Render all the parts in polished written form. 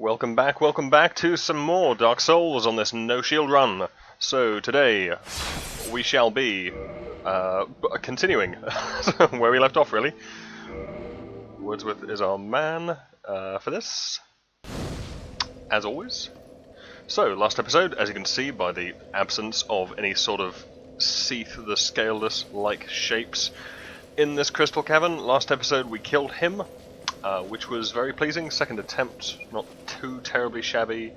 Welcome back to some more Dark Souls on this no-shield run. So today, we shall be continuing where we left off, really. Wordsworth is our man for this, as always. So, last episode, as you can see by the absence of any sort of Seath the Scaleless-like shapes in this crystal cavern, last episode we killed him. Which was very pleasing. Second attempt, not too terribly shabby,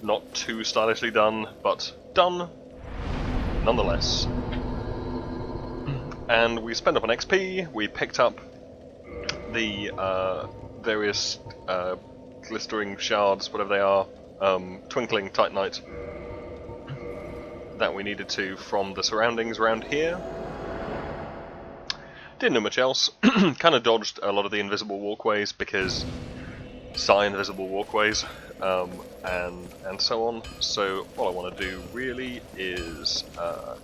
not too stylishly done, but done nonetheless. And we spent up on XP, we picked up the various glistering shards, whatever they are, twinkling titanite, that we needed to from the surroundings around here. Didn't do much else. Kind of dodged a lot of the invisible walkways because invisible walkways, and so on. So all I want to do really is,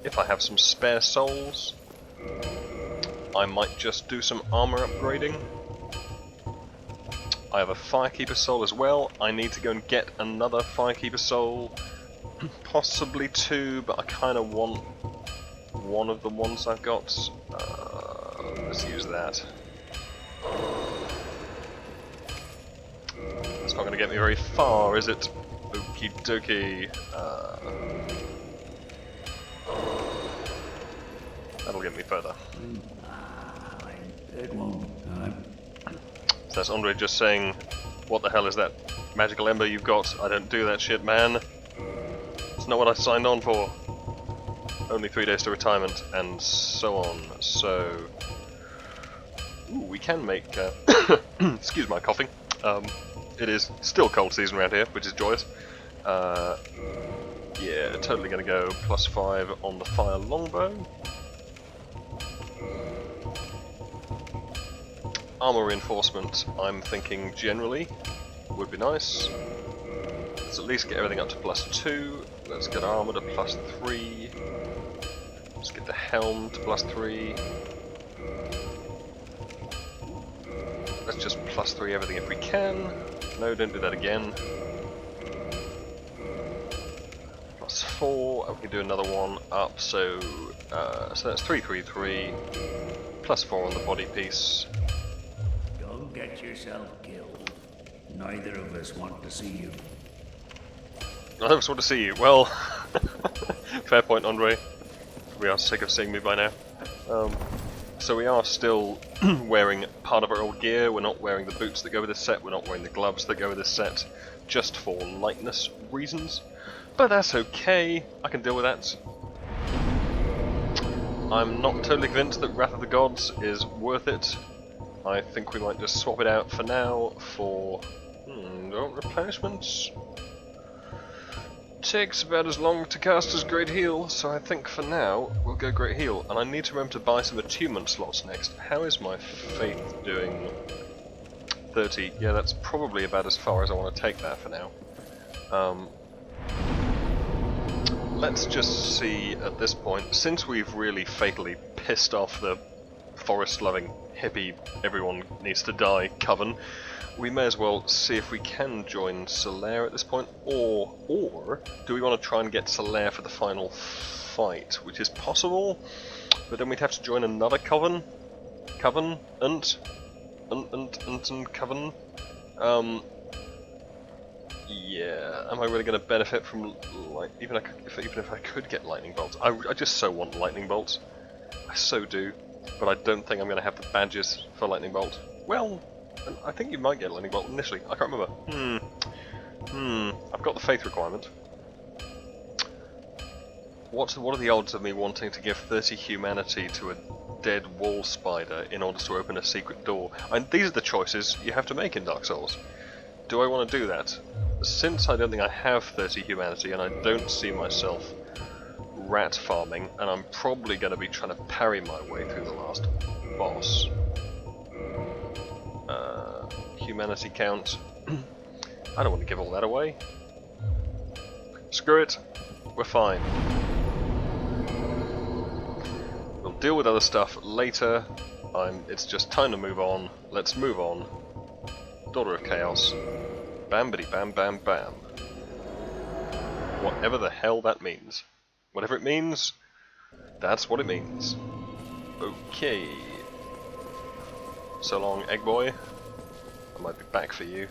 if I have some spare souls, I might just do some armor upgrading. I have a Firekeeper soul as well. I need to go and get another Firekeeper soul, possibly two, but I kind of want one of the ones I've got. Let's use that. It's not going to get me very far, is it? Okie dokie. That'll get me further. So that's Andre just saying, what the hell is that magical ember you've got? I don't do that shit, man. It's not what I signed on for. Only 3 days to retirement, and so on. So, ooh, we can make. Excuse my coughing. It is still cold season around here, which is joyous. Yeah, totally gonna go +5 on the fire longbow. Armor reinforcement, I'm thinking generally would be nice. Let's at least get everything up to +2. Let's get armor to +3. Let's get the helm to +3. Let's just +3 everything if we can. No, don't do that again. +4, and we can do another one up, so that's 333, +4 on the body piece. Don't get yourself killed. Neither of us want to see you. Neither of us want to see you. Well, fair point, Andre. We are sick of seeing me by now. So we are still wearing part of our old gear. We're not wearing the boots that go with this set. We're not wearing the gloves that go with this set, just for lightness reasons. But that's okay. I can deal with that. I'm not totally convinced that Wrath of the Gods is worth it. I think we might just swap it out for now for replenishments. Takes about as long to cast as Great Heal, so I think for now we'll go Great Heal. And I need to remember to buy some attunement slots next. How is my faith doing? 30. Yeah, that's probably about as far as I want to take that for now. Let's just see at this point, since we've really fatally pissed off the forest-loving hippie everyone needs to die coven, we may as well see if we can join Solaire at this point, or do we want to try and get Solaire for the final fight, which is possible, but then we'd have to join another coven. Yeah, am I really going to benefit from, like, even if I could get lightning bolts? I just so want lightning bolts. I so do, but I don't think I'm going to have the badges for lightning bolt. Well, I think you might get lightning bolt initially. I can't remember. I've got the faith requirement. What are the odds of me wanting to give 30 humanity to a dead wall spider in order to open a secret door? And these are the choices you have to make in Dark Souls. Do I want to do that? Since I don't think I have 30 humanity, and I don't see myself rat farming, and I'm probably going to be trying to parry my way through the last boss. Humanity count. I don't want to give all that away. Screw it. We're fine. We'll deal with other stuff later. It's just time to move on. Let's move on. Daughter of Chaos. Bambity bam bam bam. Whatever the hell that means. Whatever it means, that's what it means. Okay. So long, egg boy. I might be back for you.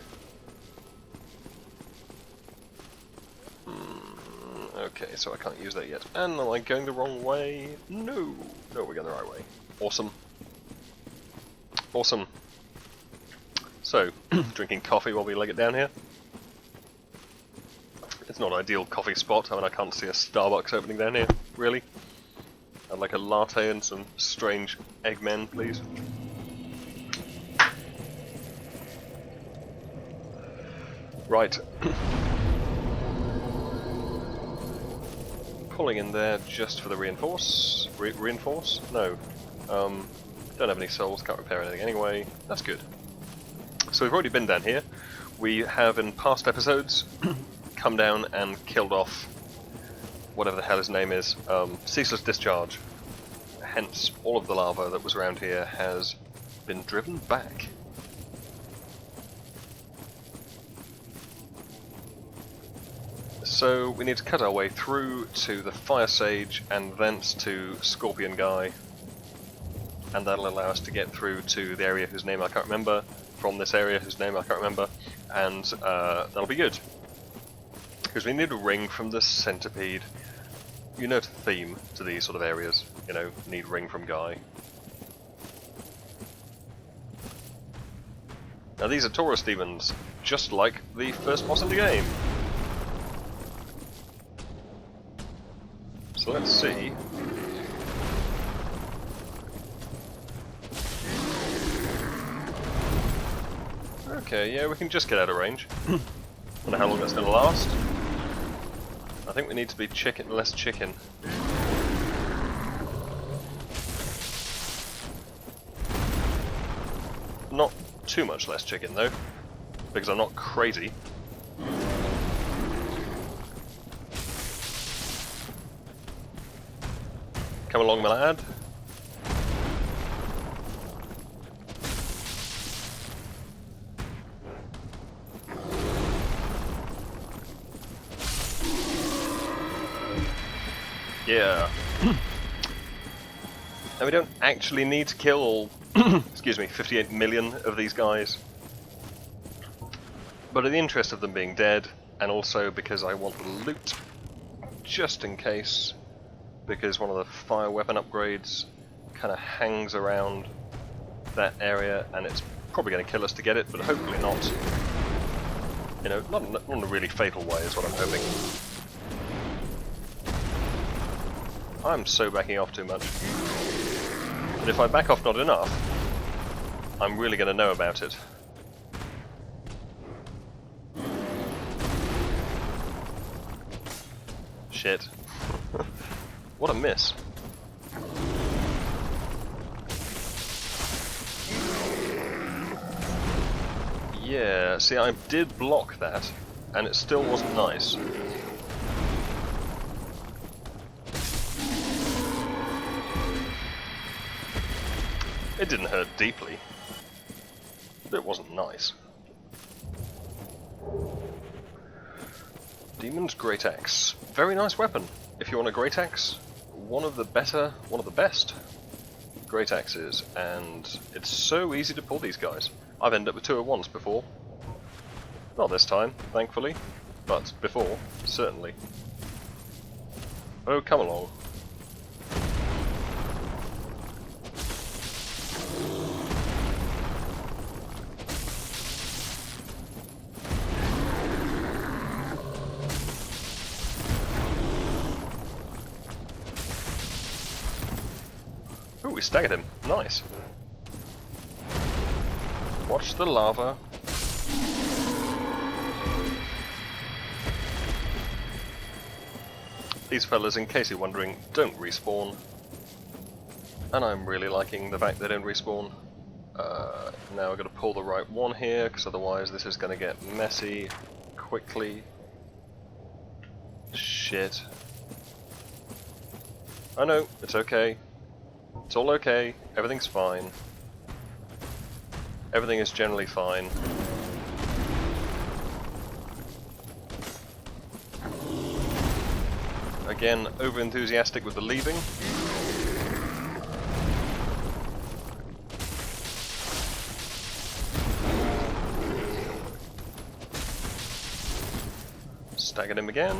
Okay, so I can't use that yet. And am I going the wrong way? No! No, we're going the right way. Awesome. Awesome. So, drinking coffee while we leg it down here. It's not an ideal coffee spot. I mean, I can't see a Starbucks opening down here, really. I'd like a latte and some strange eggmen, please. Right. Pulling in there just for the reinforce. Reinforce? No. Don't have any souls, can't repair anything anyway. That's good. So we've already been down here. We have in past episodes come down and killed off whatever the hell his name is. Ceaseless Discharge. Hence, all of the lava that was around here has been driven back. So we need to cut our way through to the Firesage and thence to Scorpion Guy. And that'll allow us to get through to the area whose name I can't remember, from this area whose name I can't remember, and that'll be good. Because we need a ring from the centipede. You know, the theme to these sort of areas, you know, need ring from Guy. Now these are Taurus demons, just like the first boss in the game. So let's see. Okay, yeah, we can just get out of range. Wonder how long that's going to last. I think we need to be less chicken. Not too much less chicken though, because I'm not crazy. Come along, my lad. Yeah. And we don't actually need to kill all, excuse me, 58 million of these guys. But in the interest of them being dead, and also because I want the loot, just in case, because one of the fire weapon upgrades kind of hangs around that area, and it's probably going to kill us to get it, but hopefully not. You know, not in a really fatal way is what I'm hoping. I'm so backing off too much. But if I back off not enough, I'm really going to know about it. Shit. What a miss. Yeah, see, I did block that, and it still wasn't nice. It didn't hurt deeply, but it wasn't nice. Demon's Great Axe. Very nice weapon. If you want a Great Axe, one of the best Great Axes, and it's so easy to pull these guys. I've ended up with 2 at once before. Not this time, thankfully, but before, certainly. Oh, come along. Ooh, we staggered him. Nice. Watch the lava. These fellas, in case you're wondering, don't respawn. And I'm really liking the fact they don't respawn. Now I've got to pull the right one here, because otherwise this is going to get messy quickly. Shit. I know, it's okay. It's all okay, everything's fine. Everything is generally fine. Again, over-enthusiastic with the leaving. Staggered him again.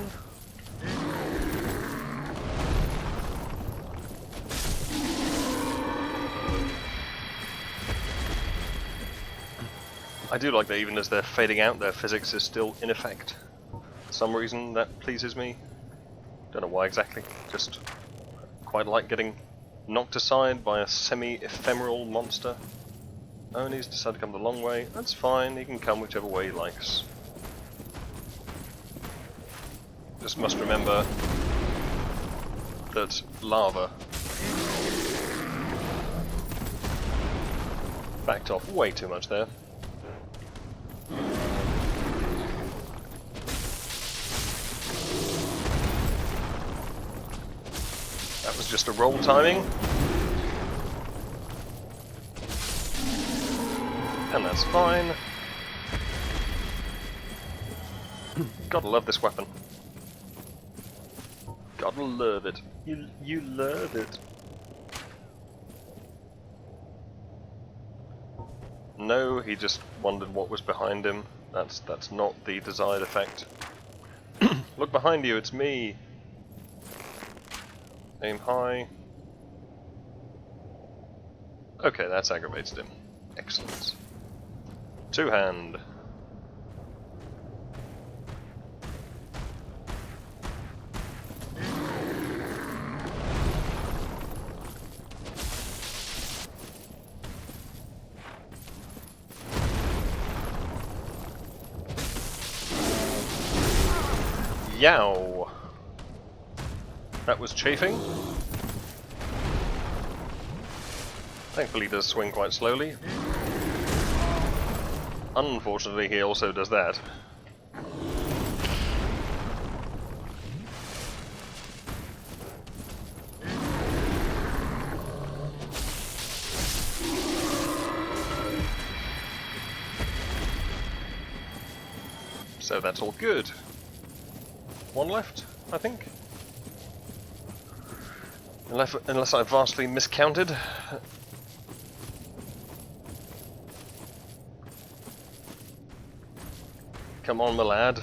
I do like that even as they're fading out, their physics is still in effect. For some reason that pleases me. Don't know why exactly, just quite like getting knocked aside by a semi-ephemeral monster. Oh, and he's decided to come the long way. That's fine, he can come whichever way he likes. Just must remember that lava backed off way too much there. That was just a roll timing. And that's fine. Gotta love this weapon. Gotta love it. You love it. No, he just wondered what was behind him. That's not the desired effect. Look behind you, it's me. Aim high. Okay, that's aggravated him. Excellent. Two-hand. Yow! That was chafing. Thankfully he does swing quite slowly. Unfortunately he also does that. So that's all good. One left, I think. Unless I vastly miscounted. Come on, my lad.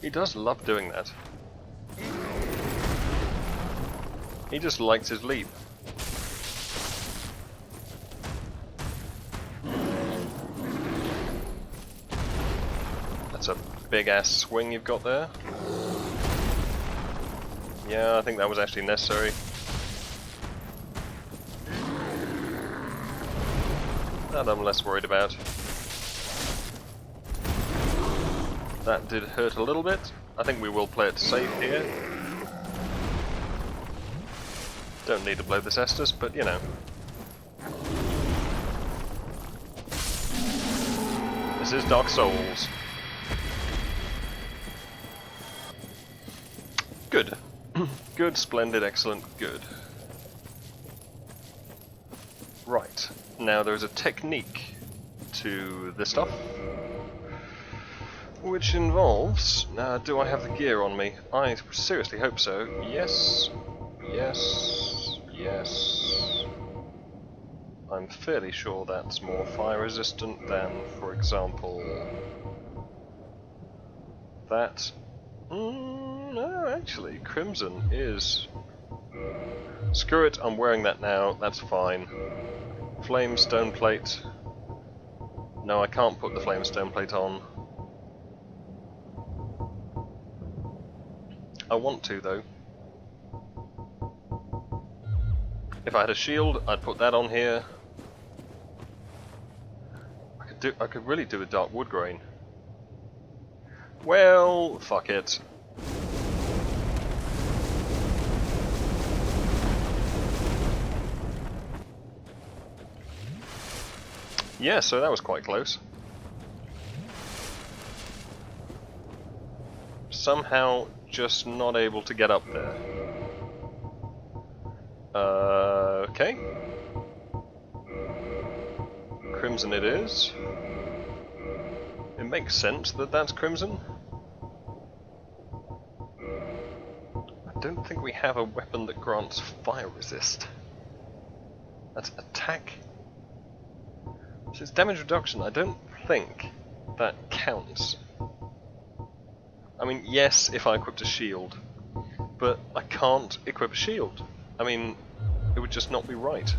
He does love doing that. He just likes his leap. That's a big ass swing you've got there. Yeah, I think that was actually necessary. That I'm less worried about. That did hurt a little bit. I think we will play it safe here. Don't need to blow the Cestus, but you know. This is Dark Souls. Good. Good, splendid, excellent, good. Right. Now there's a technique to this stuff, which involves... do I have the gear on me? I seriously hope so. Yes. Yes. Yes. I'm fairly sure that's more fire resistant than, for example, that. No, actually, Crimson is... Screw it, I'm wearing that now, that's fine. Flame stone plate. No, I can't put the flame stone plate on. I want to, though. If I had a shield, I'd put that on here. I could really do a dark wood grain. Well, fuck it. Yeah, so that was quite close. Somehow just not able to get up there. Okay. Crimson it is. It makes sense that that's crimson. I don't think we have a weapon that grants fire resist. That's attack. So it's damage reduction. I don't think that counts. I mean, yes, if I equipped a shield, but I can't equip a shield. I mean, it would just not be right.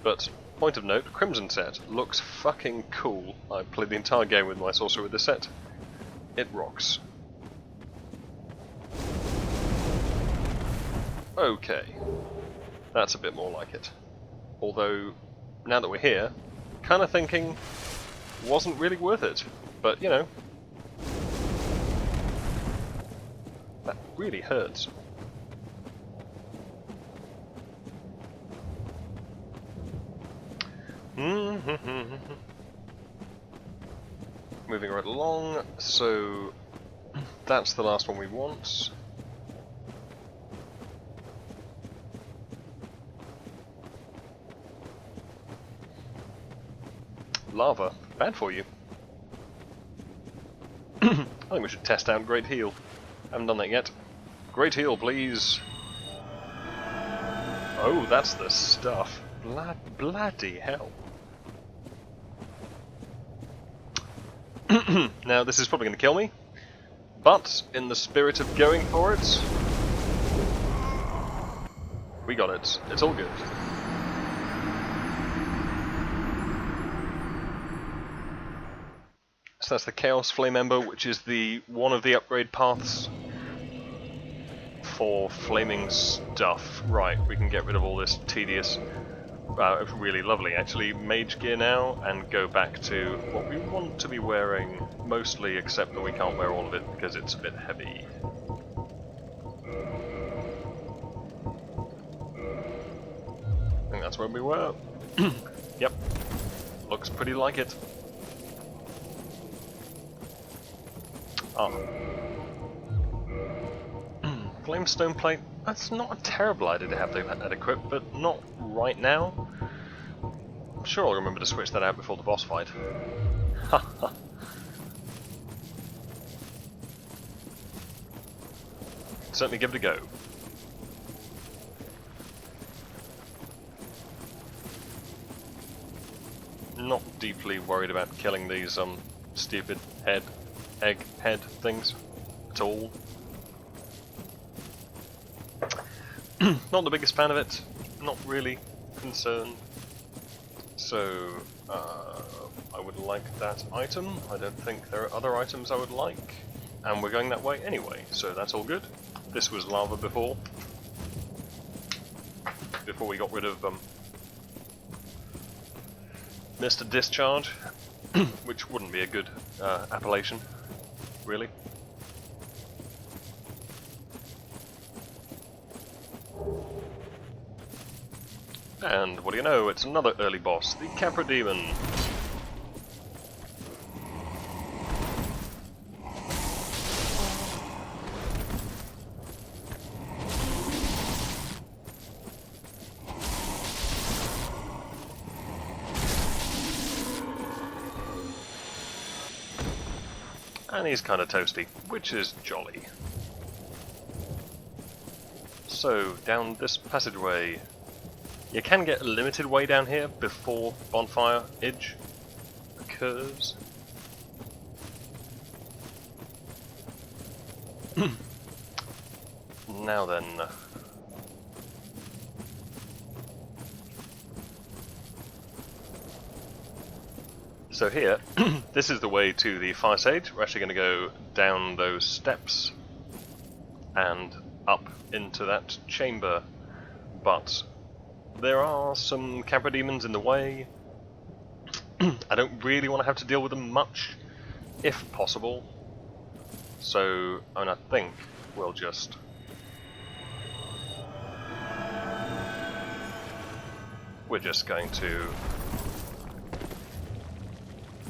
But, point of note, Crimson set looks fucking cool. I played the entire game with my sorcerer with this set. It rocks. Okay, that's a bit more like it. Although, now that we're here, kind of thinking, wasn't really worth it. But, you know, that really hurts. Moving right along, so that's the last one we want. Lava, bad for you. I think we should test out Great Heal. Haven't done that yet. Great Heal, please. Oh, that's the stuff. Bloody hell. Now, this is probably going to kill me, but in the spirit of going for it, we got it. It's all good. So that's the Chaos Flame Ember, which is one of the upgrade paths for flaming stuff. Right, we can get rid of all this tedious, really lovely actually, mage gear now, and go back to what we want to be wearing mostly, except that we can't wear all of it because it's a bit heavy. I think that's where we were. Yep, looks pretty like it. Ah. Flamestone plate, that's not a terrible idea to have that equipped, but not right now. I'm sure I'll remember to switch that out before the boss fight. Haha. Certainly give it a go. Not deeply worried about killing these stupid egg head things at all. Not the biggest fan of it, not really concerned. So, I would like that item. I don't think there are other items I would like. And we're going that way anyway, so that's all good. This was lava before we got rid of Mr. Discharge, which wouldn't be a good appellation, really. And what do you know, it's another early boss, the Capra Demon. And he's kind of toasty, which is jolly. So, down this passageway. You can get a limited way down here before Bonfire Edge occurs. Now then. So here, this is the way to the Firesage. We're actually going to go down those steps and up into that chamber, but there are some Capra demons in the way. I don't really want to have to deal with them much, if possible. So, I think we'll just... We're just going to...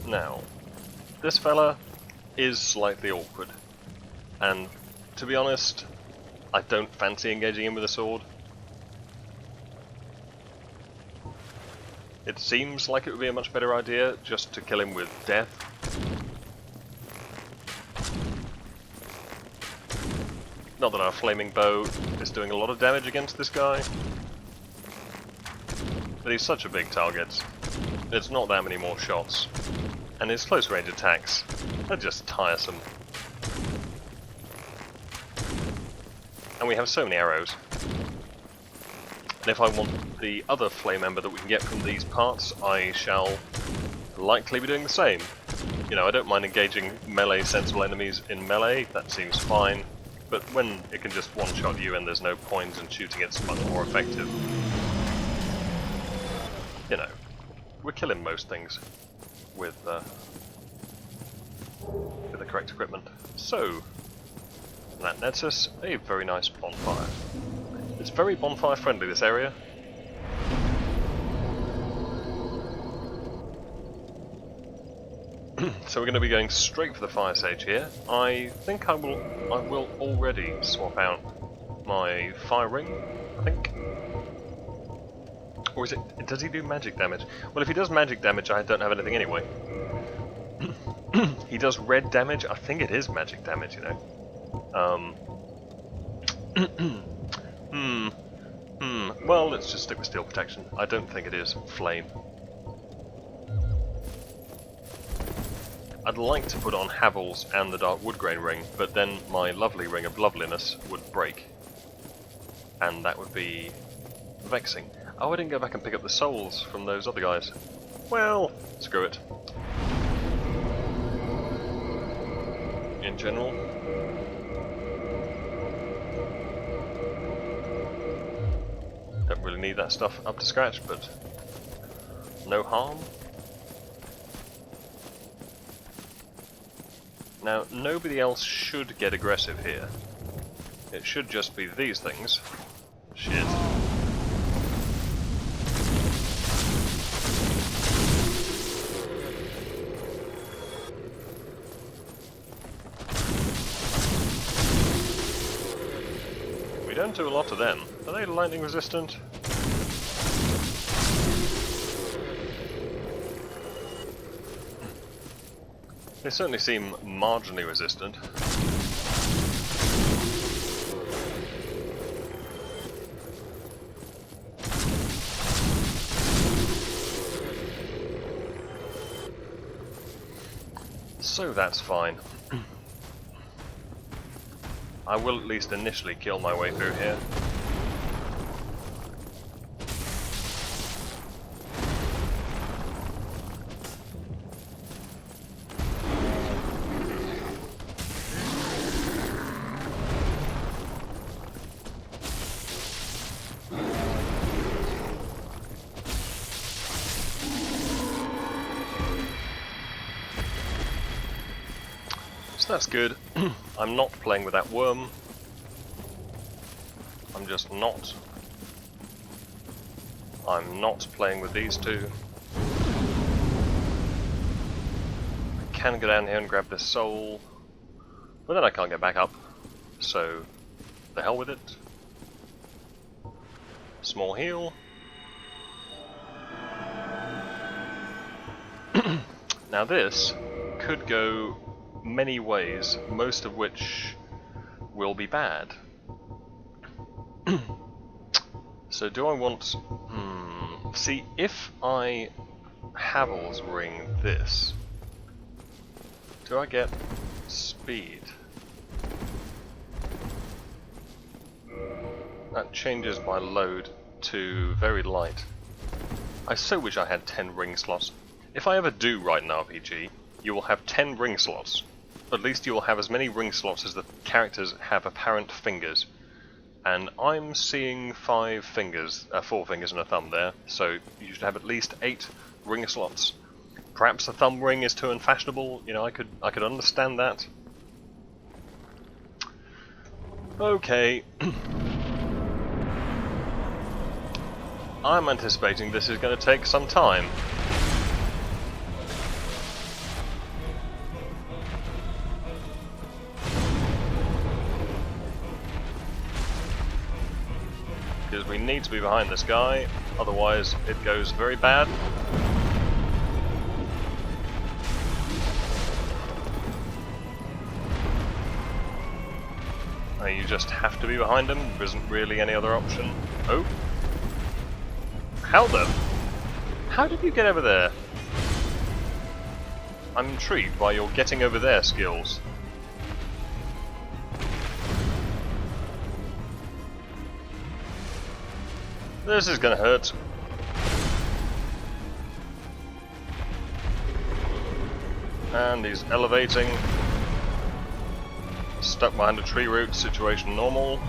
Now, this fella is slightly awkward, and to be honest, I don't fancy engaging him with a sword. It seems like it would be a much better idea just to kill him with death. Not that our flaming bow is doing a lot of damage against this guy, but he's such a big target. It's not that many more shots, and his close range attacks are just tiresome. And we have so many arrows. And if I want the other flame ember that we can get from these parts, I shall likely be doing the same. You know, I don't mind engaging melee sensible enemies in melee, that seems fine, but when it can just one-shot you and there's no point in shooting it's much more effective. You know, we're killing most things with the correct equipment. So, that nets us a very nice bonfire. It's very bonfire friendly, this area. So we're going to be going straight for the Firesage here. I think I will already swap out my fire ring, I think. Or is it, does he do magic damage? Well, if he does magic damage, I don't have anything anyway. He does red damage, I think it is magic damage, you know. Well, let's just stick with steel protection. I don't think it is flame. I'd like to put on Havel's and the Dark Woodgrain ring, but then my lovely ring of loveliness would break. And that would be vexing. Oh, I didn't go back and pick up the souls from those other guys. Well, screw it. In general. Don't really need that stuff up to scratch, but no harm. Now, nobody else should get aggressive here. It should just be these things. Shit. We don't do a lot to them. Are they lightning resistant? They certainly seem marginally resistant. So that's fine. I will at least initially kill my way through here. So that's good. I'm not playing with that worm. I'm just not. I'm not playing with these two. I can go down here and grab this soul, but then I can't get back up. So, the hell with it. Small heal. Now this could go many ways, most of which will be bad. So do I want... See, if I Havel's ring this, do I get speed? That changes my load to very light. I so wish I had 10 ring slots. If I ever do write an RPG, you will have 10 ring slots. At least you will have as many ring slots as the characters have apparent fingers. And I'm seeing 4 fingers and a thumb there, so you should have at least 8 ring slots. Perhaps the thumb ring is too unfashionable, you know, I could understand that. Okay. I'm anticipating this is going to take some time. Because we need to be behind this guy, otherwise it goes very bad. You just have to be behind him. There isn't really any other option. Oh. How the... How did you get over there? I'm intrigued by your getting over there skills. This is gonna hurt. And he's elevating. Stuck behind a tree root, situation normal.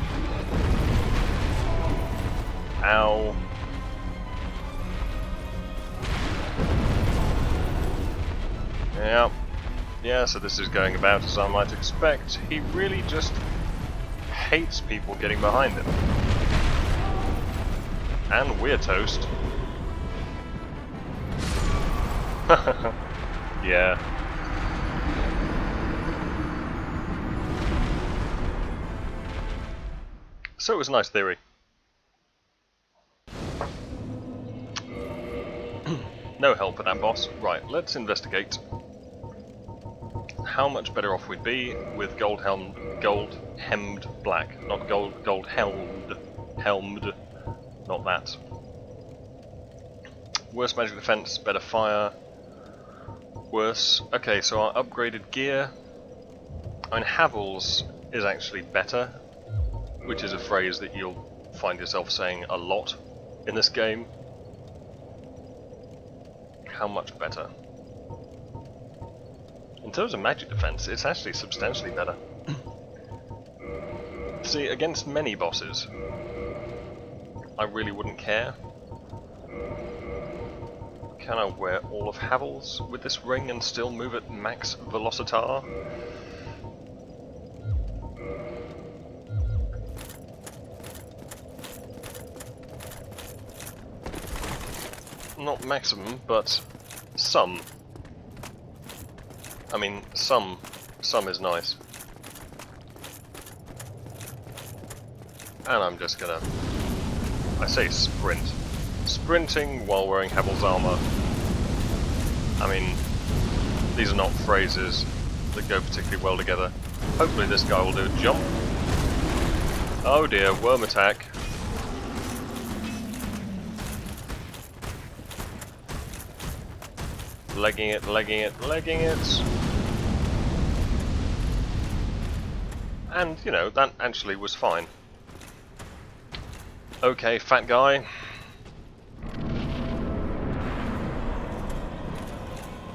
Ow. Yeah. Yeah, so this is going about as I might expect. He really just hates people getting behind him. And we're toast. Yeah. So it was a nice theory. No help for that boss. Right, let's investigate how much better off we'd be with gold-hemmed black. Not gold-helmed. Helmed. Not that. Worse magic defense, better fire. Worse. Okay, so our upgraded gear. I mean, Havel's is actually better, which is a phrase that you'll find yourself saying a lot in this game. How much better? In terms of magic defense, it's actually substantially better. See, against many bosses, I really wouldn't care. Can I wear all of Havel's with this ring and still move at max velocitar? Not maximum, but some. I mean, some is nice. And I'm just gonna... I say sprint. Sprinting while wearing Havel's armor. I mean, these are not phrases that go particularly well together. Hopefully this guy will do a jump. Oh dear, worm attack. Legging it, legging it, legging it. And, you know, that actually was fine. Okay, fat guy.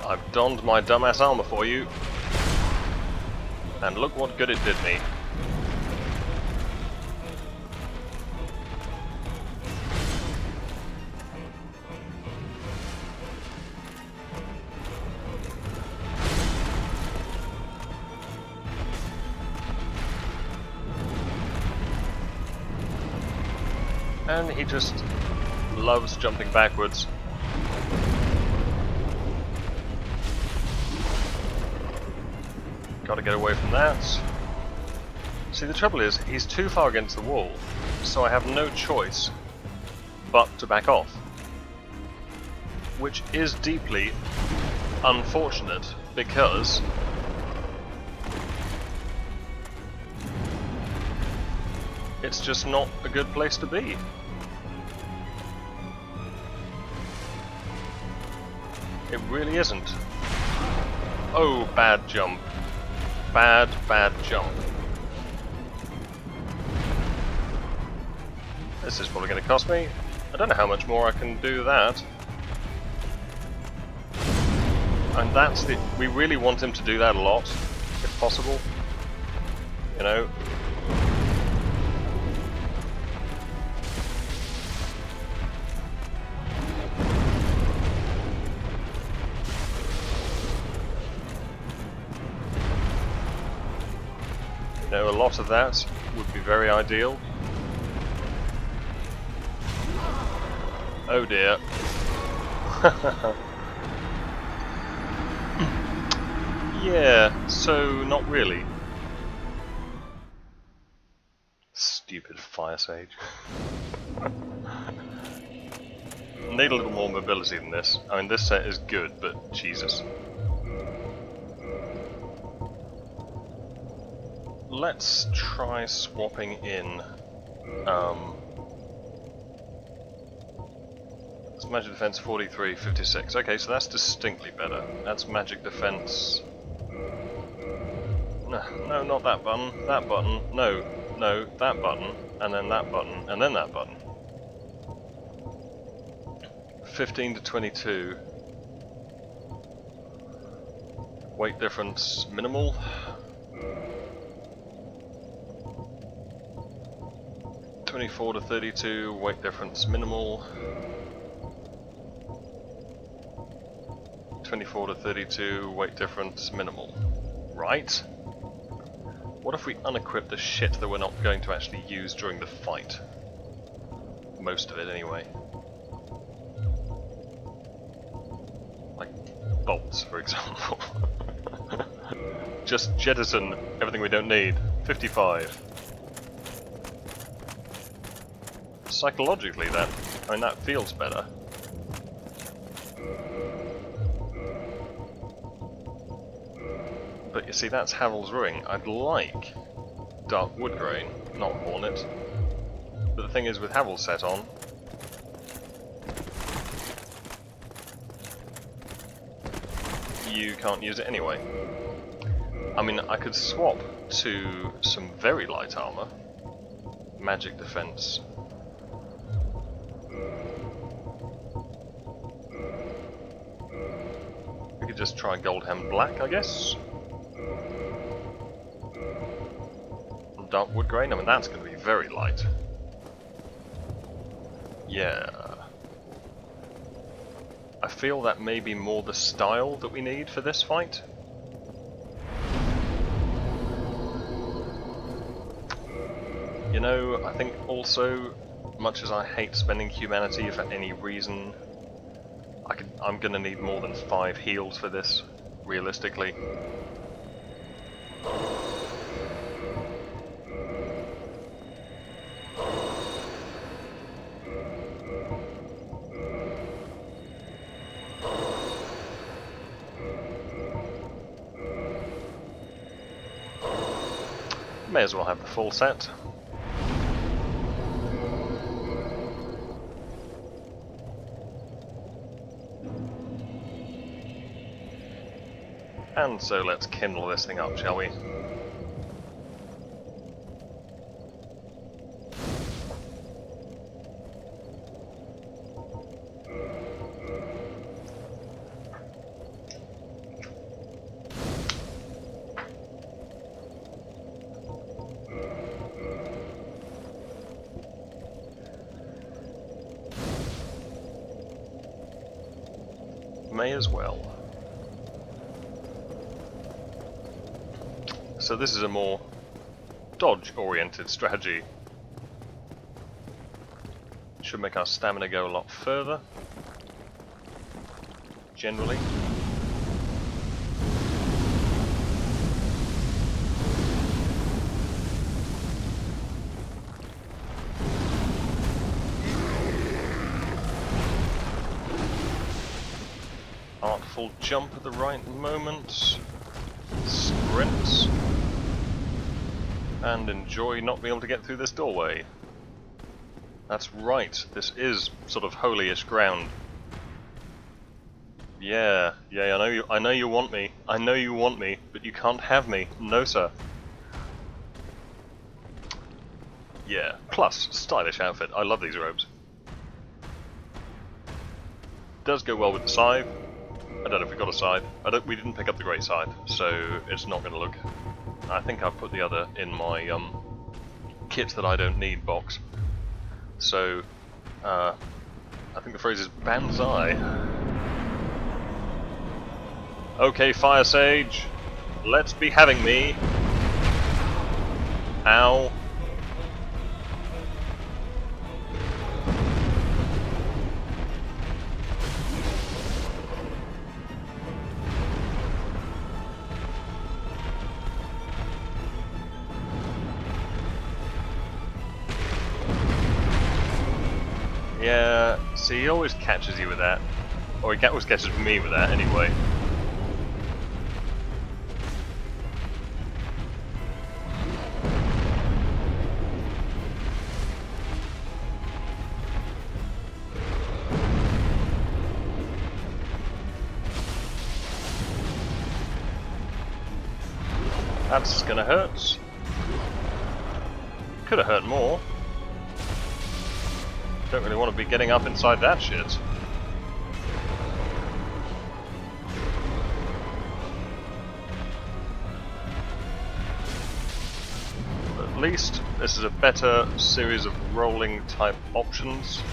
I've donned my dumbass armor for you. And look what good it did me. And he just loves jumping backwards. Gotta get away from that. See, the trouble is, he's too far against the wall, so I have no choice but to back off. Which is deeply unfortunate, because it's just not a good place to be. It really isn't. Oh, bad jump. Bad jump. This is probably going to cost me. I don't know how much more I can do that. And that's the... We really want him to do that a lot, if possible. You know? You know, a lot of that would be very ideal. Oh dear. Yeah, so not really. Stupid Firesage. Need a little more mobility than this. I mean, this set is good, but Jesus. let's try swapping in. It's magic defense 43, 56. Okay, so that's distinctly better. That's magic defense. No, no, not that button. That button. No, no, that button. And then that button. And then that button. 15 to 22. Weight difference minimal. (24 to 32) weight difference minimal. 24 to 32 weight difference minimal. Right. What if we unequip the shit that we're not going to actually use during the fight? Most of it anyway. Like bolts, for example. Just jettison everything we don't need. 55. Psychologically, that feels better. But you see, that's Havel's Ruin. I'd like Dark Woodgrain, not Hornet. But the thing is, with Havel set on, you can't use it anyway. I mean, I could swap to some very light armor. Magic defense. We could just try Goldham Black, I guess. And Dark Woodgrain, I mean, that's going to be very light. Yeah. I feel that may be more the style that we need for this fight. You know, I think also, much as I hate spending humanity for any reason, I'm gonna need more than 5 heals for this, realistically. May as well have the full set. And so let's kindle this thing up, shall we? May as well. So this is a more dodge-oriented strategy. Should make our stamina go a lot further, generally. Artful jump at the right moment. Sprint. And enjoy not being able to get through this doorway. That's right, this is sort of holy-ish ground. Yeah, I know you want me. I know you want me, but you can't have me. No, sir. Yeah, plus, stylish outfit. I love these robes. Does go well with the scythe. I don't know if we got a scythe. We didn't pick up the great scythe, so it's not going to look. I think I've put the other in my kit that I don't need box. So I think the phrase is Banzai. Okay, Firesage, let's be having me. Ow. Yeah, see, he always catches you with that. Or he always catches me with that, anyway. That's gonna hurt. Could have hurt more. Don't really want to be getting up inside that shit. But at least this is a better series of rolling type options.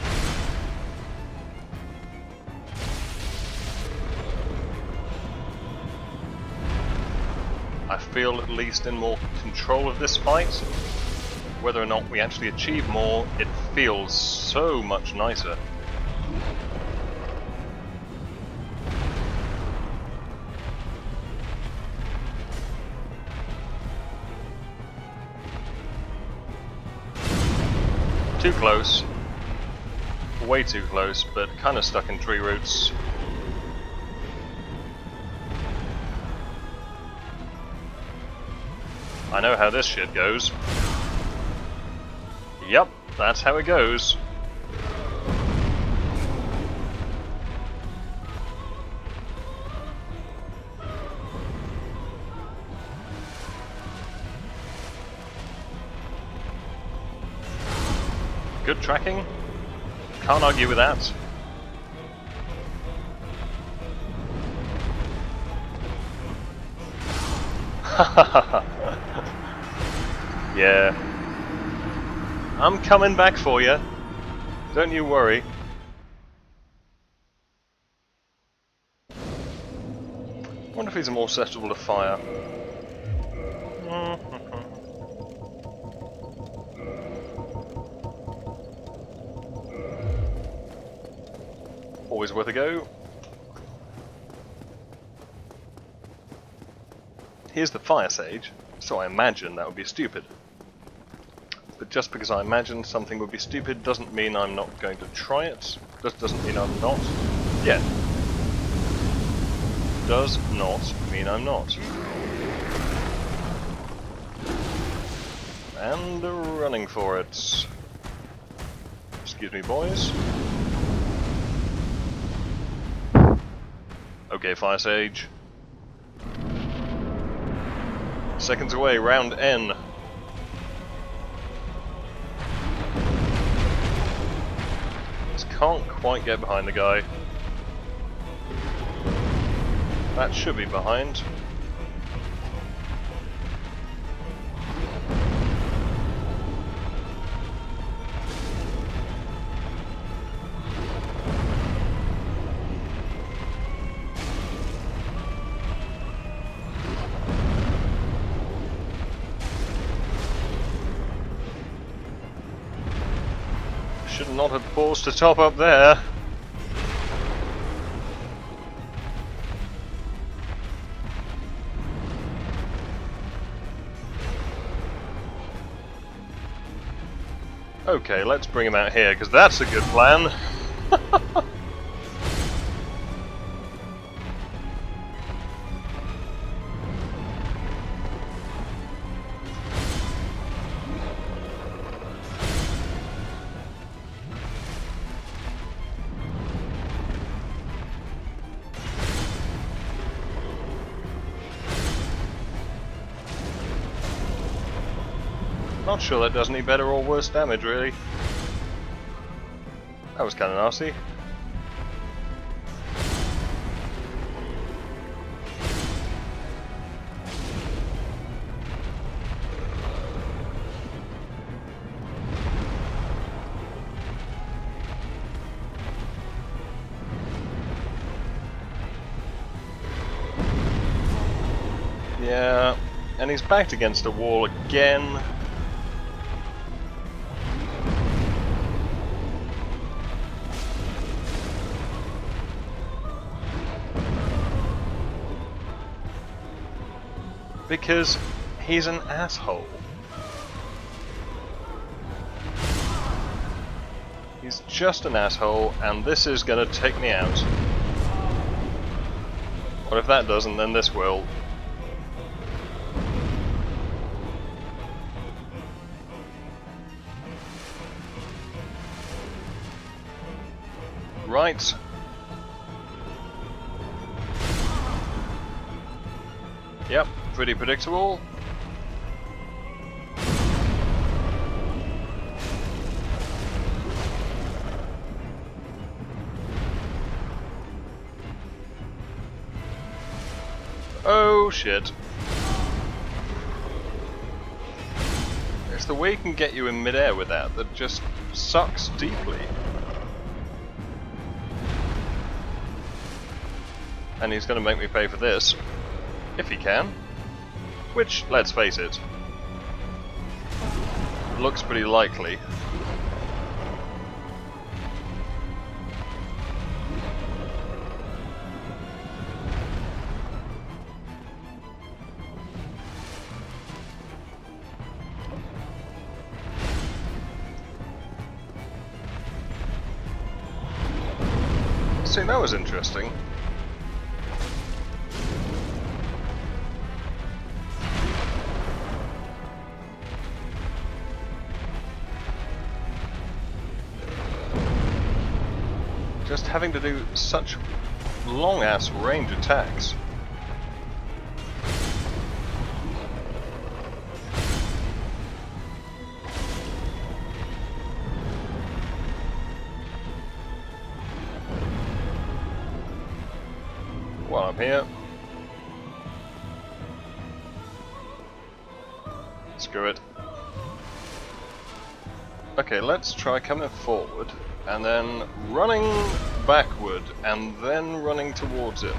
I feel at least in more control of this fight. Whether or not we actually achieve more, it feels so much nicer. Too close. Way too close, but kind of stuck in tree roots. I know how this shit goes. Yep, that's how it goes. Good tracking. Can't argue with that. Yeah. I'm coming back for you. Don't you worry. Wonder if he's more susceptible to fire. Always worth a go. Here's the Firesage, so I imagine that would be stupid. But just because I imagine something would be stupid doesn't mean I'm not going to try it. Just doesn't mean I'm not. Yeah. Does not mean I'm not. And running for it. Excuse me, boys. Okay, Firesage. Seconds away, round N. Can't quite get behind the guy. That should be behind. Should not have paused to top up there. Okay, let's bring him out here, because that's a good plan. Not sure that does any better or worse damage, really. That was kind of nasty. Yeah, and he's backed against a wall again. Because he's an asshole. He's just an asshole, and this is gonna take me out. But if that doesn't, then this will. Right. Yep, pretty predictable. Oh shit. It's the way he can get you in midair with that just sucks deeply. And he's going to make me pay for this, if he can. Which, let's face it, looks pretty likely. See, that was interesting. Just having to do such long-ass range attacks. While I'm here. Screw it. Okay, let's try coming forward, and then running backward, and then running towards it.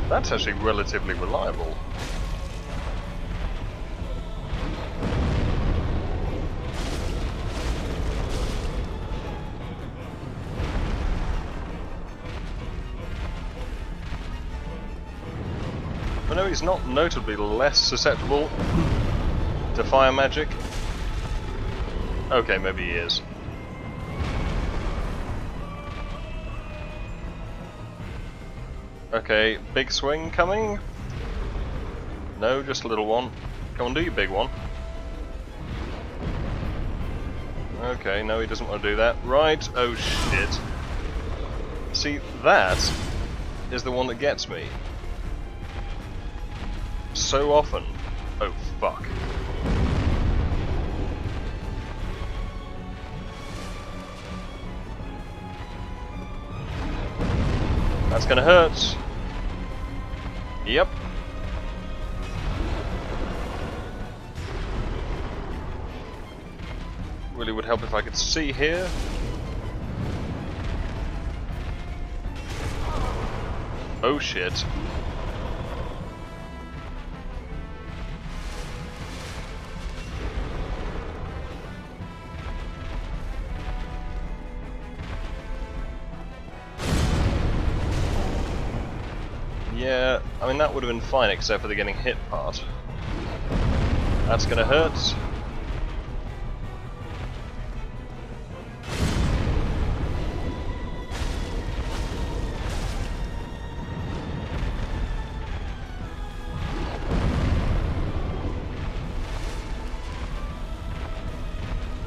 That's actually relatively reliable. I know he's not notably less susceptible to fire magic. Okay, maybe he is. Okay, big swing coming? No, just a little one. Come on, do your big one. Okay, no, he doesn't want to do that. Right, oh shit. See, that is the one that gets me. So often. Oh, fuck. That's gonna hurt. Yep. Really would help if I could see here. Oh shit. Yeah, I mean that would have been fine except for the getting hit part. That's gonna hurt.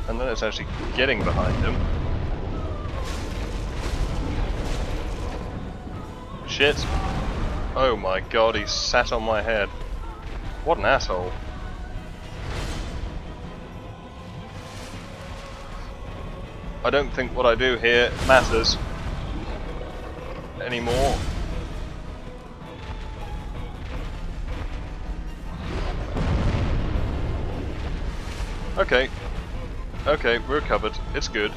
And then it's actually getting behind him. Shit. Oh my god, he sat on my head. What an asshole. I don't think what I do here matters anymore. Okay. Okay, we're covered. It's good.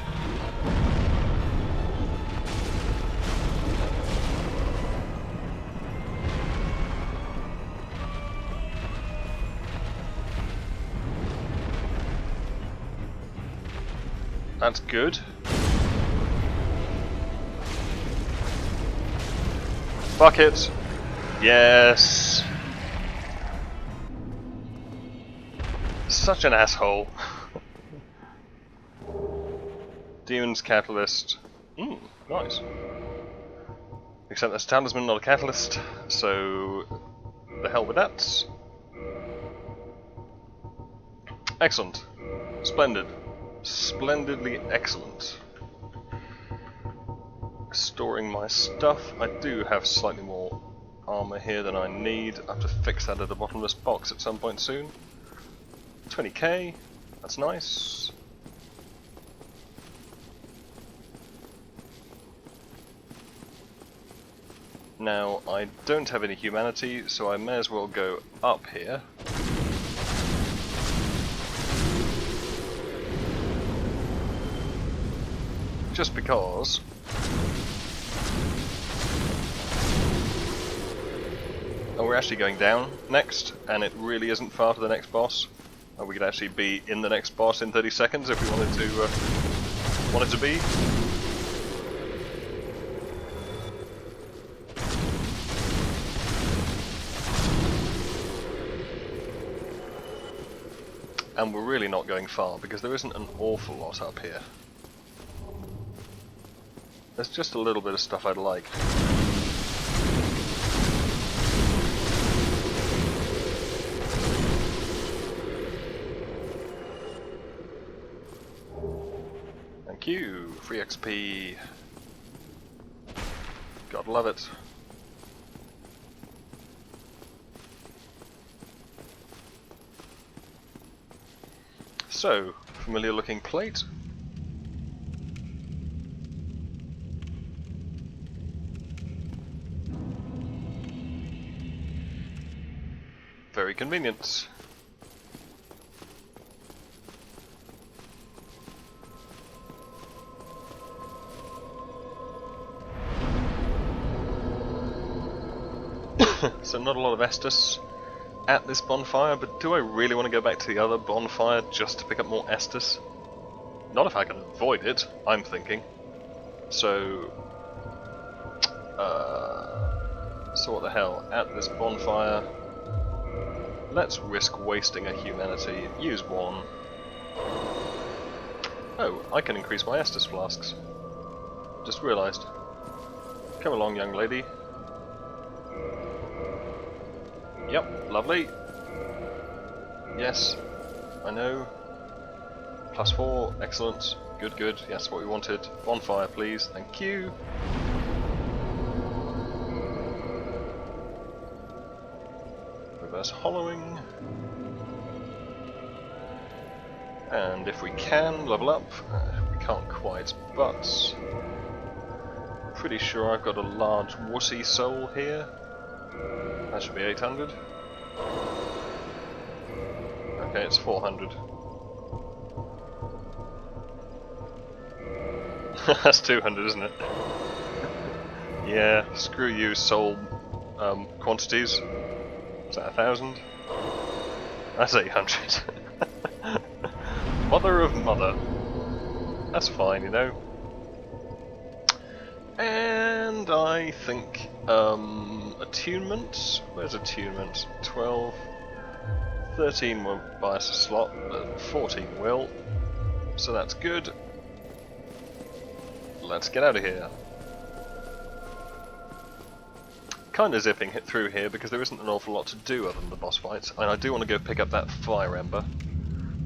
That's good. Fuck it. Yes. Such an asshole. Demon's Catalyst. Nice. Except that's Talisman, not a Catalyst, so the hell with that. Excellent. Splendid. Splendidly excellent. Storing my stuff. I do have slightly more armor here than I need. I have to fix that at the bottomless box at some point soon. 20k. That's nice. Now, I don't have any humanity, so I may as well go up here. Just because. And we're actually going down next, and it really isn't far to the next boss. And we could actually be in the next boss in 30 seconds if we wanted to be. And we're really not going far, because there isn't an awful lot up here. There's just a little bit of stuff I'd like. Thank you, free XP. God love it. So, familiar looking plate. Very convenient. So not a lot of Estus at this bonfire, but do I really want to go back to the other bonfire just to pick up more Estus? Not if I can avoid it, I'm thinking. So what the hell, at this bonfire, let's risk wasting a humanity, use one. Oh, I can increase my Estus flasks. Just realised. Come along, young lady. Yep, lovely. Yes, I know. +4, excellent. Good, good. Yes, what we wanted. Bonfire, please. Thank you. Reverse hollowing. And if we can, level up. We can't quite, but pretty sure I've got a large wussy soul here. That should be 800. Okay, it's 400. That's 200, isn't it? Yeah, screw you, soul quantities. Is that 1,000? That's 800. Mother of mother. That's fine, you know. And I think attunement. Where's attunement? 12. 13 won't buy us a slot, but 14 will. So that's good. Let's get out of here. Kinda zipping through here because there isn't an awful lot to do other than the boss fights, and I do want to go pick up that fire ember.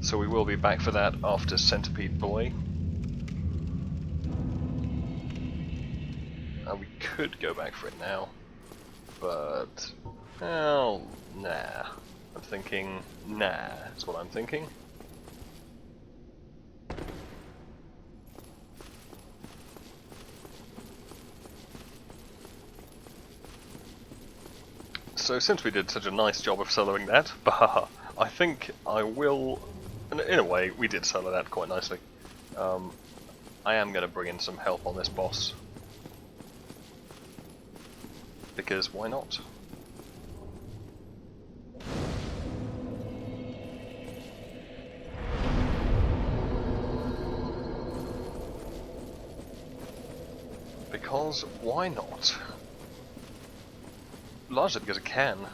So we will be back for that after Centipede Boy. And we could go back for it now, but well, nah. I'm thinking, nah, that's what I'm thinking. So since we did such a nice job of soloing that, I think I will, in a way, we did solo that quite nicely. I am going to bring in some help on this boss. Because why not? Because why not? Largely because I can.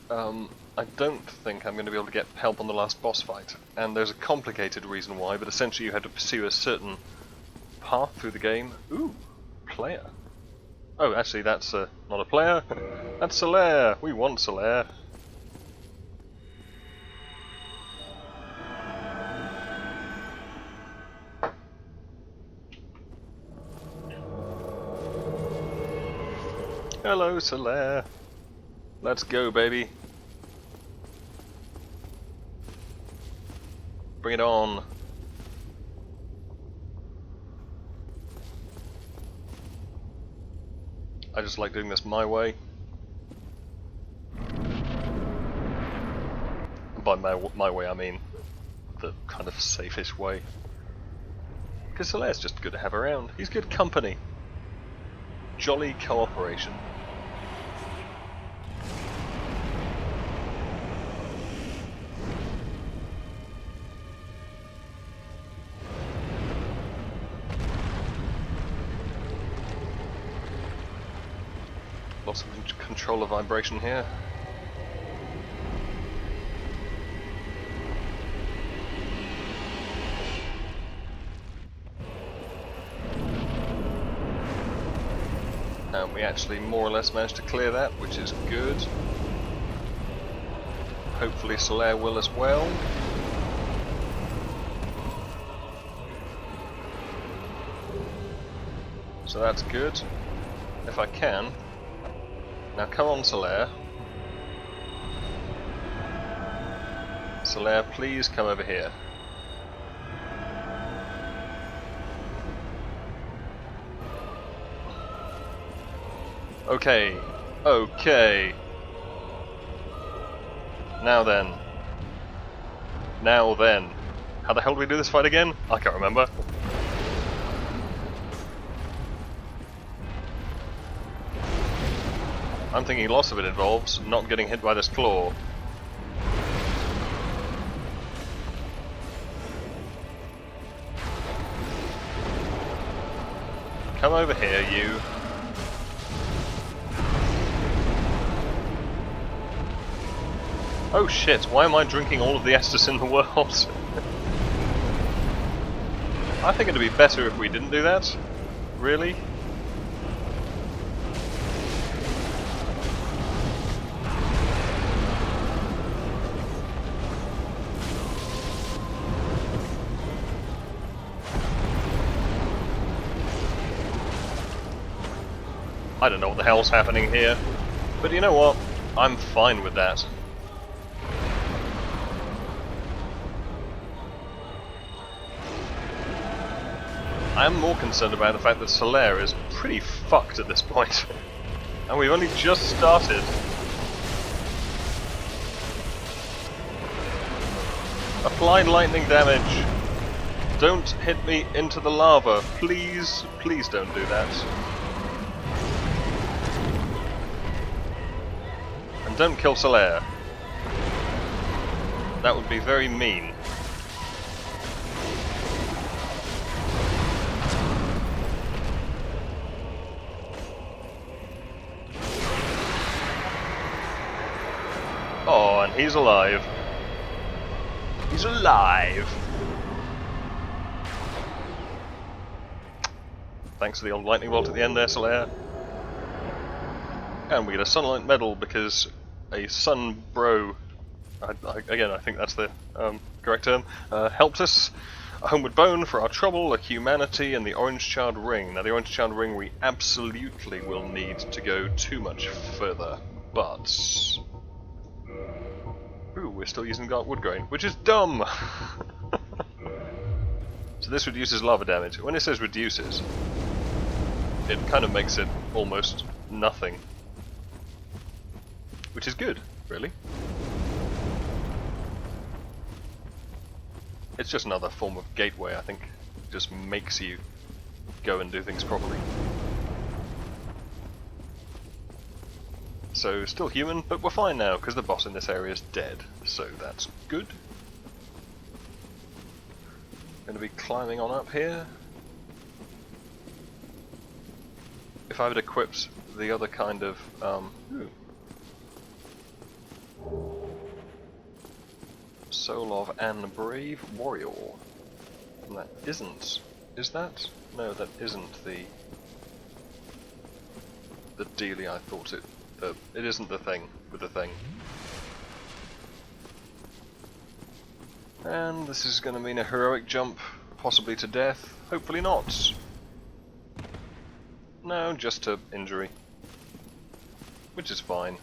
I don't think I'm going to be able to get help on the last boss fight, and there's a complicated reason why, but essentially you had to pursue a certain path through the game. Ooh, player. Oh, actually that's not a player, that's Solaire! We want Solaire. Hello, Solaire. Let's go, baby. Bring it on. I just like doing this my way. By my way I mean the kind of safest way. Because Solaire's just good to have around. He's good company. Jolly cooperation. Lots of controller vibration here. And we actually more or less managed to clear that, which is good. Hopefully Solaire will as well. So that's good. If I can. Now come on, Solaire. Solaire, please come over here. Okay. Okay. Now then. Now then. How the hell do we do this fight again? I can't remember. I'm thinking lots of it involves not getting hit by this claw. Come over here, you. Oh shit, why am I drinking all of the Estus in the world? I think it'd be better if we didn't do that. Really? I don't know what the hell's happening here, but you know what? I'm fine with that. I am more concerned about the fact that Solaire is pretty fucked at this point. And we've only just started. Apply lightning damage. Don't hit me into the lava. Please, please don't do that. And don't kill Solaire. That would be very mean. Oh, and he's alive. He's alive! Thanks for the old lightning bolt at the end there, Solaire. And we get a sunlight medal because a sun bro, again I think that's the correct term, helped us. A homeward bone for our trouble, a humanity, and the orange charred ring. Now the orange charred ring we absolutely will need to go too much further, but... Ooh, we're still using wood grain, which is dumb! So this reduces lava damage. When it says reduces, it kind of makes it almost nothing. Which is good, really. It's just another form of gateway, I think. It just makes you go and do things properly. So, still human, but we're fine now, because the boss in this area is dead. So that's good. Going to be climbing on up here. If I had equipped the other kind of... Soul of an Brave Warrior. And that isn't... Is that? No, that isn't the dealie I thought it... it isn't the thing with the thing. And this is going to mean a heroic jump, possibly to death. Hopefully not. No, just to injury. Which is fine.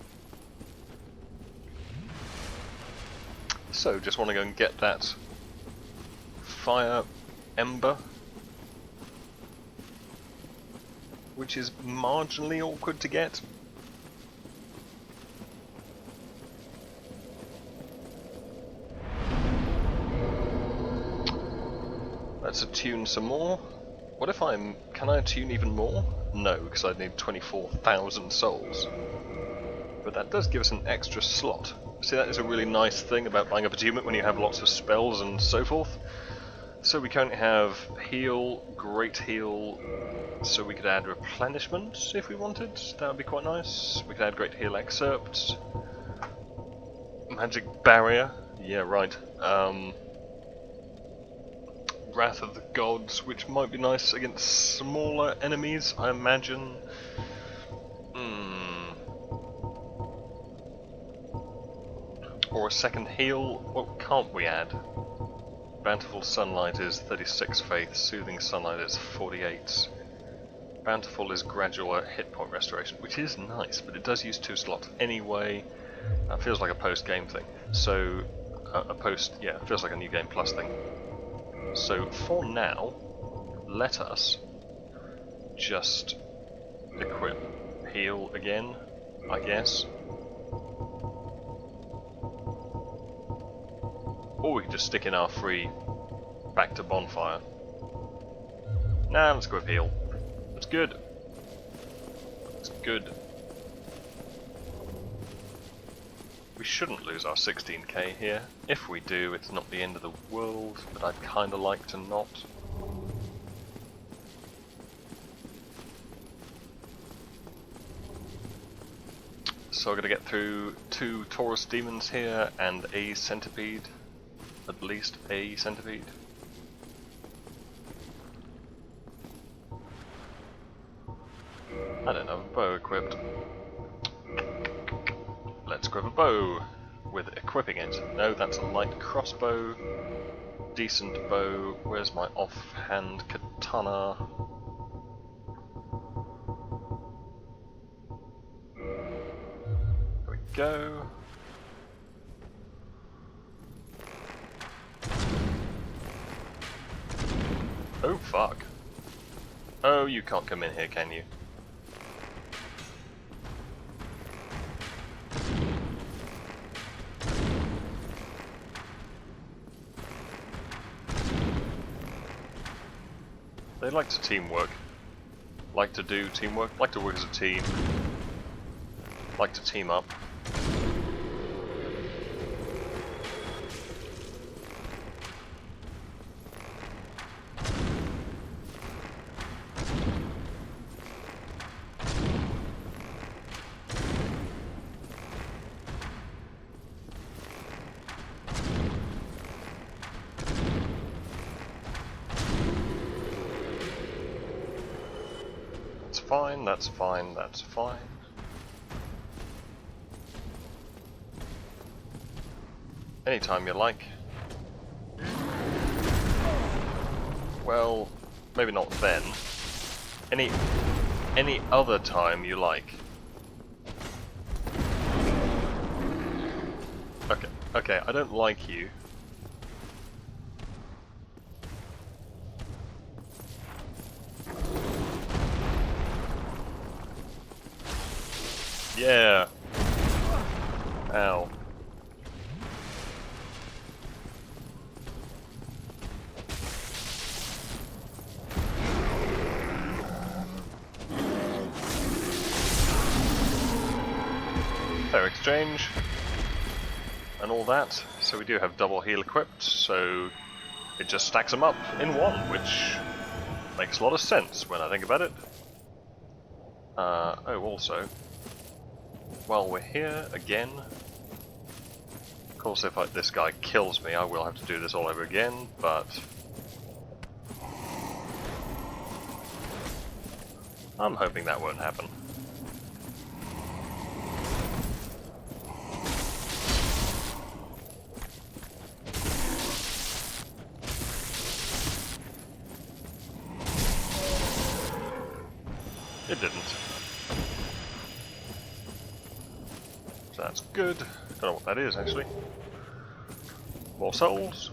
So, just want to go and get that fire ember. which is marginally awkward to get. Let's attune some more. What if can I attune even more? No, because I'd need 24,000 souls. But that does give us an extra slot. See, that is a really nice thing about buying up attunement when you have lots of spells and so forth. So we currently have heal, great heal, so we could add replenishment if we wanted. That would be quite nice. We could add great heal excerpt. Magic barrier. Yeah, right. Wrath of the Gods, which might be nice against smaller enemies, I imagine. Or a second heal. What can't we add? Bountiful Sunlight is 36 faith, Soothing Sunlight is 48. Bountiful is gradual hit point restoration, which is nice, but it does use 2 slots anyway. That feels like a post-game thing. So, it feels like a new game plus thing. So for now, let us just equip heal again, I guess. Or we can just stick in our free back to bonfire. Nah, let's equip heal. That's good. That's good. We shouldn't lose our 16k here. If we do, it's not the end of the world, but I'd kinda like to not. So we're gonna get through 2 Taurus demons here and a centipede. At least a centipede. I don't have a bow equipped. Let's equip a bow with equipping it. No, that's a light crossbow. Decent bow. Where's my offhand katana? There we go. Oh fuck. Oh, you can't come in here, can you? They like to teamwork. Like to do teamwork. Like to work as a team. Like to team up. Fine, that's fine, that's fine. Anytime you like. Well, maybe not then. Any other time you like. Okay, I don't like you. Yeah. Ow. Fair exchange. And all that. So we do have double heal equipped, so it just stacks them up in one, which makes a lot of sense when I think about it. Oh, also, while we're here again, of course if this guy kills me I will have to do this all over again, but I'm hoping that won't happen. It didn't. So that's good. Don't know what that is actually. More souls.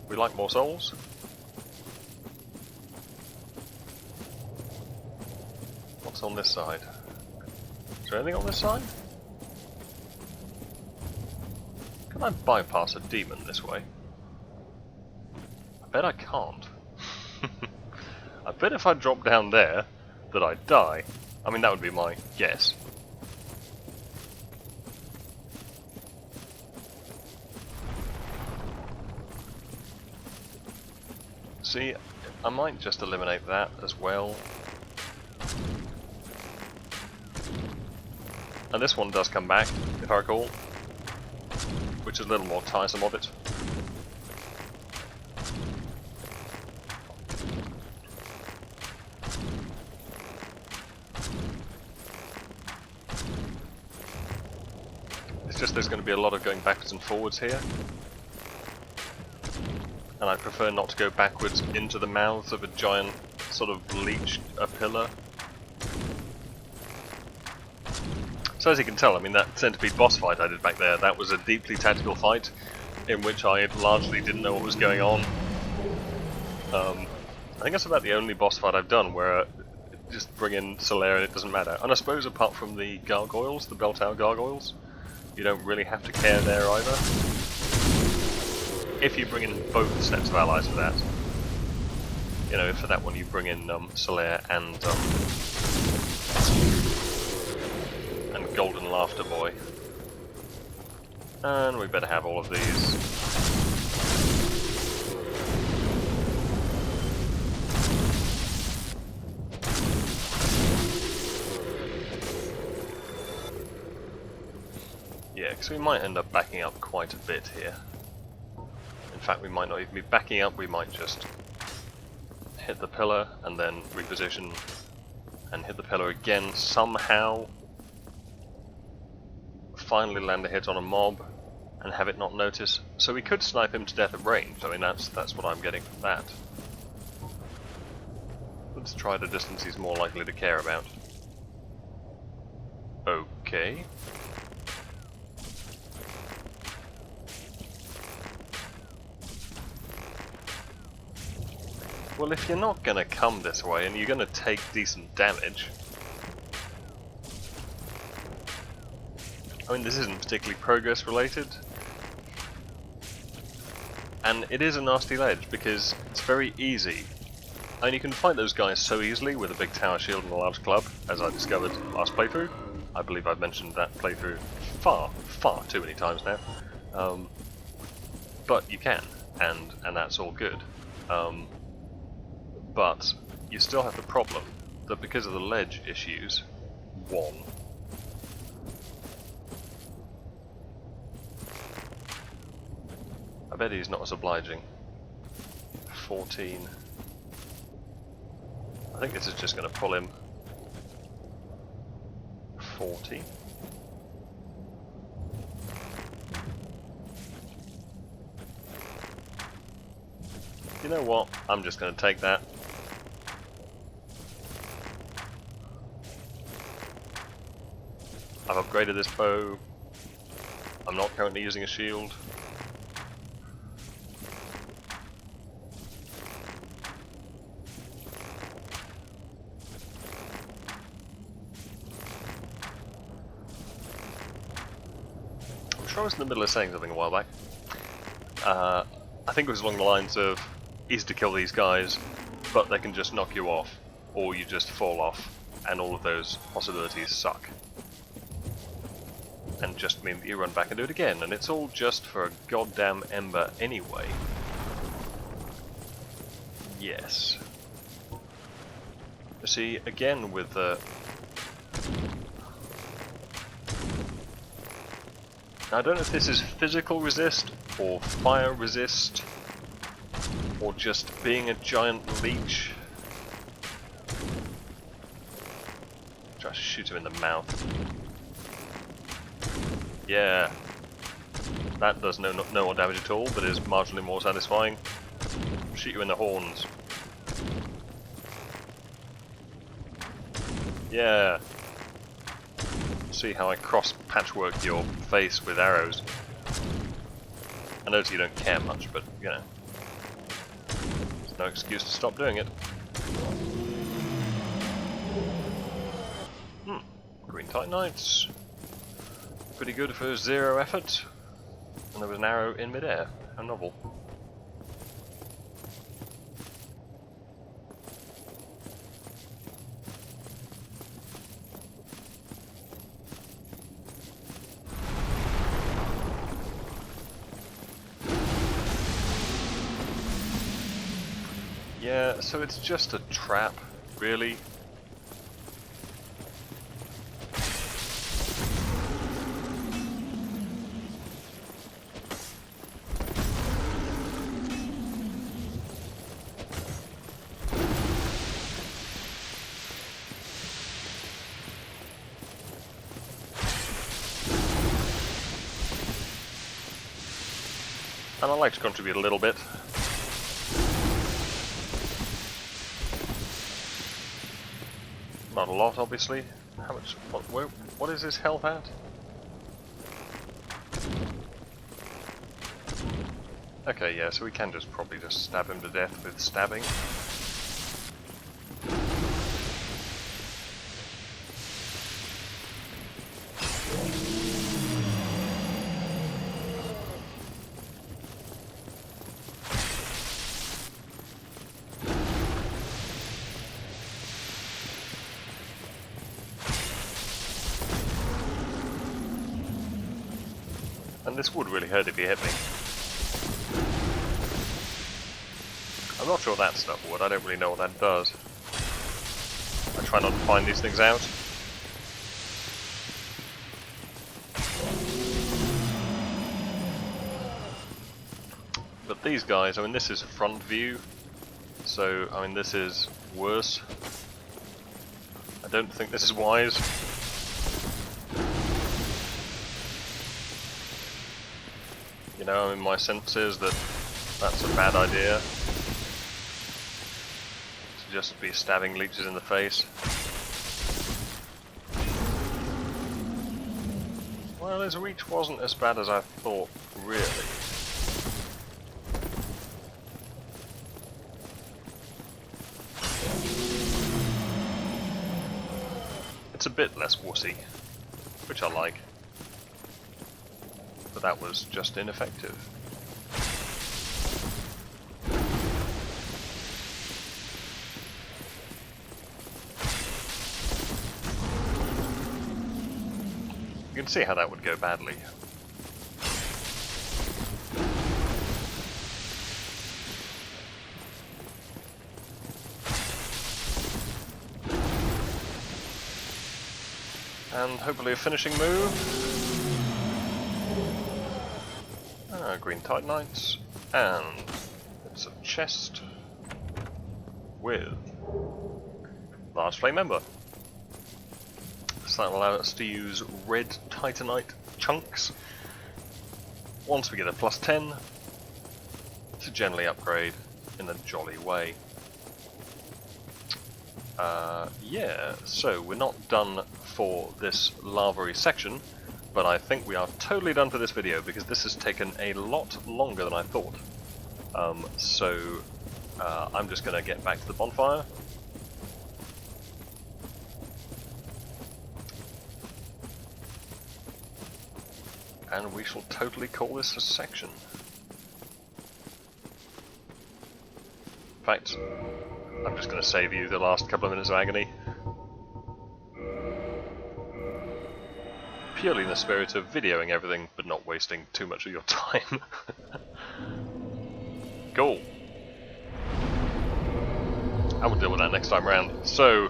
We like more souls. what's on this side? Is there anything on this side? Can I bypass a demon this way? I bet I can't. I bet if I drop down there, that I'd die. I mean, that would be my guess. See, I might just eliminate that as well. And this one does come back, if I recall, which is a little more tiresome of it. It's just there's going to be a lot of going backwards and forwards here. And I prefer not to go backwards into the mouths of a giant sort of leech, a pillar. So as you can tell, I mean, that centipede boss fight I did back there, that was a deeply tactical fight in which I largely didn't know what was going on. I think that's about the only boss fight I've done where just bring in Solaire and it doesn't matter. And I suppose apart from the gargoyles, the bell tower gargoyles, you don't really have to care there either. If you bring in both sets of allies for that. You know, for that one you bring in Solaire and Golden Laughter Boy. And we better have all of these. Yeah, because we might end up backing up quite a bit here. In fact, we might not even be backing up, we might just hit the pillar and then reposition and hit the pillar again somehow. Finally land a hit on a mob and have it not notice. So we could snipe him to death at range. I mean, that's what I'm getting from that. Let's try the distance he's more likely to care about. Okay. Well, if you're not gonna come this way and you're gonna take decent damage, I mean, this isn't particularly progress related, and it is a nasty ledge because it's very easy. I mean, you can fight those guys so easily with a big tower shield and a large club, as I discovered last playthrough. I believe I've mentioned that playthrough far too many times now. But you can, and that's all good. But you still have the problem that because of the ledge issues, I bet he's not as obliging. 14. I think this is just going to pull him. 40. You know what? I'm just going to take that. I've upgraded this bow. I'm not currently using a shield. I was in the middle of saying something a while back. I think it was along the lines of easy to kill these guys, but they can just knock you off, or you just fall off, and all of those possibilities suck. And just mean that you run back and do it again, and it's all just for a goddamn ember anyway. Yes. See, again with the... Now, I don't know if this is physical resist, or fire resist, or just being a giant leech. Try to shoot him in the mouth. Yeah. That does no more damage at all, but is marginally more satisfying. Shoot you in the horns. Yeah. See how I cross-patchwork your face with arrows. I notice you don't care much, but, you know. There's no excuse to stop doing it. Titanites. Pretty good for 0 effort. And there was an arrow in midair. How novel. Yeah, so it's just a trap, really. And I like to contribute a little bit. Not a lot, obviously. How much? What is his health at? Okay, yeah, so we can just probably just stab him to death with stabbing. And this would really hurt if he hit me. I'm not sure that stuff would, I don't really know what that does. I try not to find these things out. But these guys, I mean this is front view, so I mean this is worse. I don't think this is wise. You know, I mean my sense is that that's a bad idea. To just be stabbing leeches in the face. Well, his reach wasn't as bad as I thought, really. It's a bit less wussy, which I like. But that was just ineffective. You can see how that would go badly. And hopefully a finishing move. Green Titanites, and it's a chest with large flame ember. So that'll allow us to use red Titanite chunks once we get a +10 to generally upgrade in a jolly way. Yeah, so we're not done for this lavary section, but I think we are totally done for this video because this has taken a lot longer than I thought. I'm just going to get back to the bonfire. And we shall totally call this a section. In fact, I'm just going to save you the last couple of minutes of agony. Purely in the spirit of videoing everything, but not wasting too much of your time. Cool. I will deal with that next time around. So,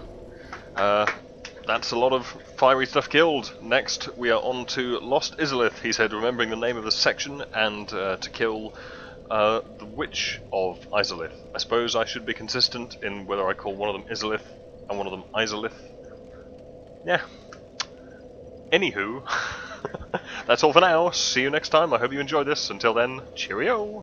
that's a lot of fiery stuff killed. Next, we are on to Lost Izalith. He said, remembering the name of the section, and to kill the Witch of Izalith. I suppose I should be consistent in whether I call one of them Izalith and one of them Izalith. Yeah. Anywho, that's all for now. See you next time. I hope you enjoyed this. Until then, cheerio!